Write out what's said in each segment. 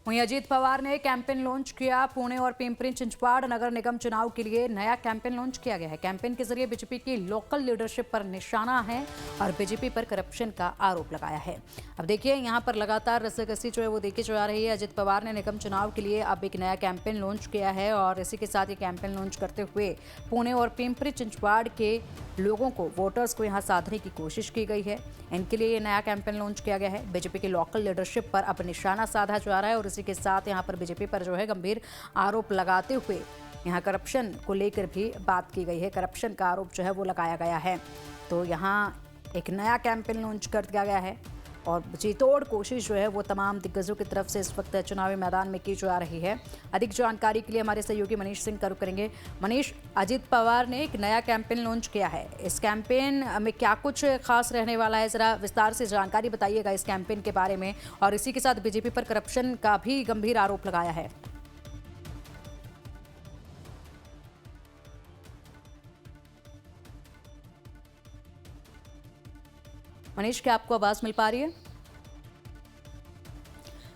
वहीं अजीत पवार ने campaign launch किया। पुणे और पिंपरी चिंचवाड़ नगर निगम चुनाव के लिए नया कैंपेन लॉन्च किया गया है। कैंपेन के जरिए बीजेपी की लोकल लीडरशिप पर निशाना है और बीजेपी पर करप्शन का आरोप लगाया है। अब देखिए, यहाँ पर लगातार रस्साकसी जो है वो देखी जा रही है। अजीत पवार ने निगम चुनाव के लिए अब एक नया कैंपेन लॉन्च किया है और इसी के साथ ये कैंपेन लॉन्च करते हुए पुणे और पिंपरी चिंचवाड़ के लोगों को, वोटर्स को यहाँ साधने की कोशिश की गई है। इनके लिए ये नया कैंपेन लॉन्च किया गया है। बीजेपी की लोकल लीडरशिप पर अब निशाना साधा जा रहा है और इसी के साथ यहाँ पर बीजेपी पर जो है गंभीर आरोप लगाते हुए यहाँ करप्शन को लेकर भी बात की गई है। करप्शन का आरोप जो है वो लगाया गया है। तो यहाँ एक नया कैंपेन लॉन्च कर दिया गया है और जीतोड़ कोशिश जो है वो तमाम दिग्गजों की तरफ से इस वक्त चुनावी मैदान में की जा रही है। अधिक जानकारी के लिए हमारे सहयोगी मनीष सिंह का रुख करेंगे। मनीष, अजीत पवार ने एक नया कैंपेन लॉन्च किया है। इस कैंपेन में क्या कुछ खास रहने वाला है, जरा विस्तार से जानकारी बताइएगा इस कैंपेन के बारे में। और इसी के साथ बीजेपी पर करप्शन का भी गंभीर आरोप लगाया है। मनीष, क्या आपको आवाज मिल पा रही है?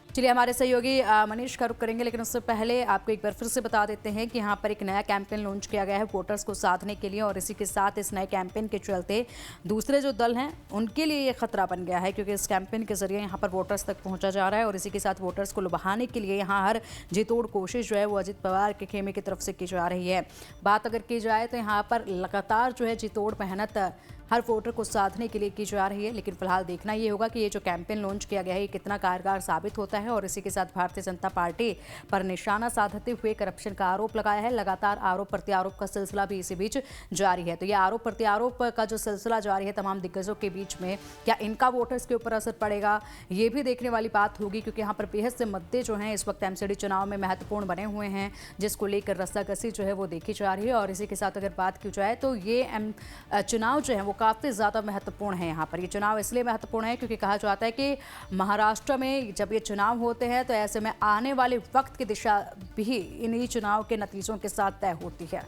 चलिए, हमारे सहयोगी मनीष का रुख करेंगे, लेकिन उससे पहले आपको एक बार फिर से बता देते हैं कि यहाँ पर एक नया कैंपेन लॉन्च किया गया है वोटर्स को साधने के लिए। और इसी के साथ इस नए कैंपेन के चलते दूसरे जो दल हैं उनके लिए ये खतरा बन गया है, क्योंकि इस कैंपेन के जरिए यहाँ पर वोटर्स तक पहुँचा जा रहा है और इसी के साथ वोटर्स को लुभाने के लिए यहाँ हर जीतोड़ कोशिश जो है वो अजीत पवार के खेमे की तरफ से की जा रही है। बात अगर की जाए तो यहाँ पर लगातार जो है जीतोड़ मेहनत हर वोटर को साधने के लिए की जा रही है। लेकिन फिलहाल देखना ये होगा कि ये जो कैंपेन लॉन्च किया गया है ये कितना कारगर साबित होता है। और इसी के साथ भारतीय जनता पार्टी पर निशाना साधते हुए करप्शन का आरोप लगाया है। लगातार आरोप प्रत्यारोप का सिलसिला भी इसी बीच जारी है। तो ये आरोप प्रत्यारोप का जो सिलसिला जारी है तमाम दिग्गजों के बीच में, क्या इनका वोटर्स के ऊपर असर पड़ेगा, ये भी देखने वाली बात होगी, क्योंकि यहाँ पर बेहद से मुद्दे जो हैं इस वक्त एमसीडी चुनाव में महत्वपूर्ण बने हुए हैं, जिसको लेकर रस्साकसी जो है वो देखी जा रही है। और इसी के साथ अगर बात की जाए तो ये चुनाव जो है वो काफ़ी ज़्यादा महत्वपूर्ण है। यहाँ पर ये चुनाव इसलिए महत्वपूर्ण है क्योंकि कहा जाता है कि महाराष्ट्र में जब ये चुनाव होते हैं तो ऐसे में आने वाले वक्त की दिशा भी इन्हीं चुनाव के नतीजों के साथ तय होती है।